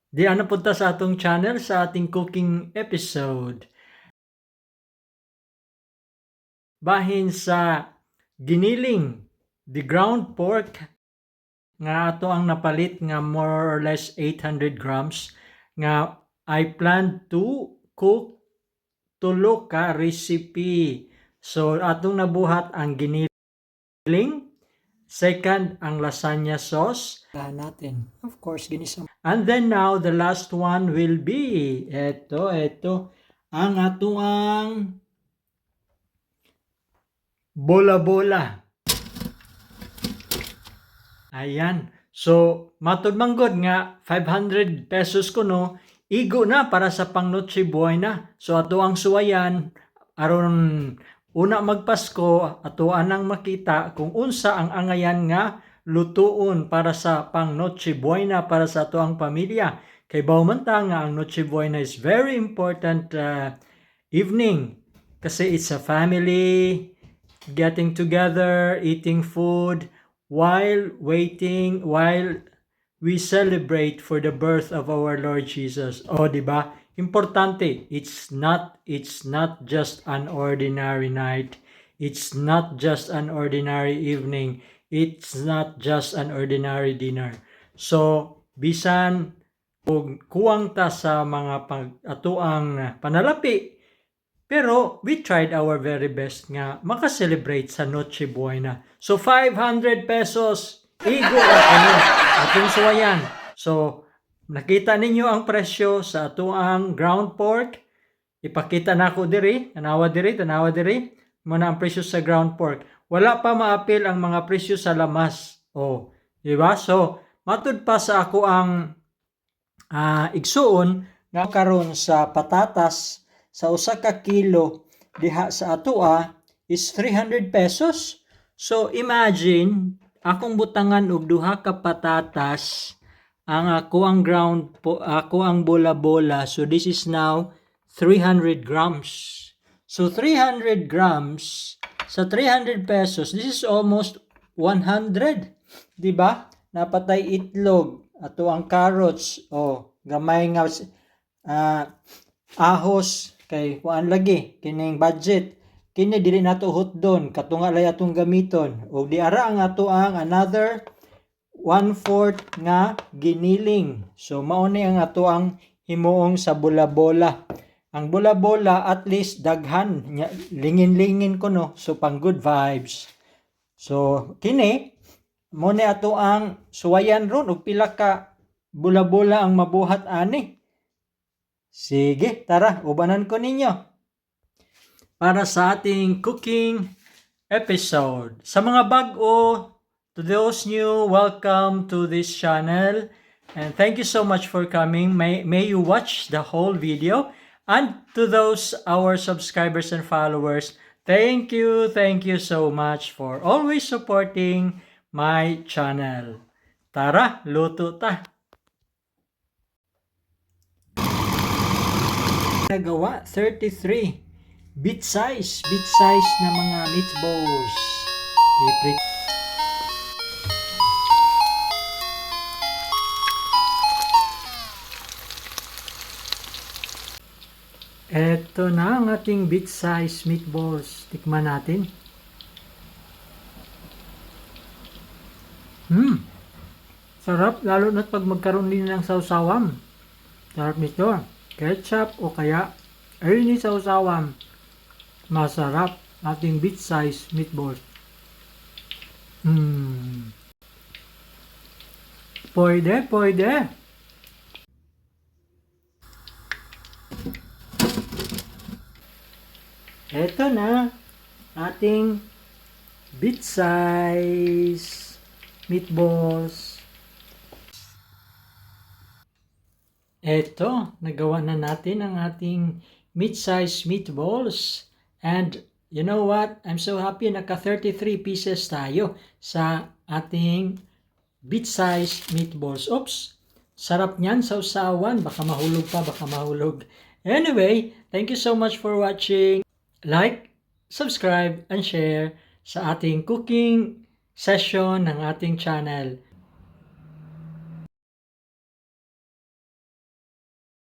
Di napunta sa atong channel sa ating cooking episode. Bahin sa giniling, the ground pork nga ato ang napalit nga more or less 800 grams nga I plan to cook tulo ka recipe. So atong nabuhat ang giniling, second ang lasagna sauce natin, of course ginisa. And then now the last one will be ito ang atuang bola-bola. Ayan. So matud manggod nga 500 pesos ko no, igo na para sa pang Noche Buena. So ato ang suwayan aron una magpasko, ato anang makita kung unsa ang angayan nga lutuon para sa pang Noche Buena para sa ato ang pamilya. Kay bawman ta nga ang Noche Buena is very important evening kasi it's a family getting together, eating food while we celebrate for the birth of our Lord Jesus. O, di ba? Importante, it's not just an ordinary night. It's not just an ordinary evening. It's not just an ordinary dinner. So, bisan kung kuwang ta sa mga atuang panalapi, pero we tried our very best nga maka-celebrate sa Noche Buena. So 500 pesos, igo ra kamo atong suwayan. So nakita ninyo ang presyo sa atuang ground pork. Ipakita na ako diri, tanawa diri. Muna ang presyo sa ground pork. Wala pa maapil ang mga presyo sa lamas. Oh, di ba? So matud pa sa ako ang igsuon nga karon sa patatas sa usa ka kilo diha sa atoa is 300 pesos. So imagine akong butangan og duha ka patatas, ang ako ang bola-bola. So this is now 300 grams. So 300 grams sa 300 pesos, this is almost 100. Di ba? Napatay itlog, ato ang carrots, gamay nga ahos kay kuan lagi kining budget. Kini dili nato hutdon, katunga lay atong gamiton. Og di ara ang ato ang another 1/4 nga giniling. So mao ni ang ato ang himuong sa bola-bola. Ang bola-bola at least daghan, lingin-lingin ko no, so pang good vibes. So kini mo ni ato ang suwayan ron og pila ka bola-bola ang mabuhat ani. Sige, tara, ubanan ko ninyo. Para sa ating cooking episode. Sa mga bago, to those new, welcome to this channel. And thank you so much for coming. May you watch the whole video. And to those, our subscribers and followers, thank you so much for always supporting my channel. Tara, luto ta. Nagawa 33 bit size na mga meatballs. Eto na ang ating bit size meatballs. Tikman natin. Sarap, lalo na't pag magkaroon din ng sausawan. Sarap nito. Ketchup o kaya any sausawan. Masarap ating bit size meatballs. Pwede. Eto na ating bit size meatballs. Eto, nagawa na natin ang ating mid-size meatballs. And you know what? I'm so happy naka 33 pieces tayo sa ating bit-size meatballs. Oops! Sarap niyan sa usawan. Baka mahulog. Anyway, thank you so much for watching. Like, subscribe, and share sa ating cooking session ng ating channel.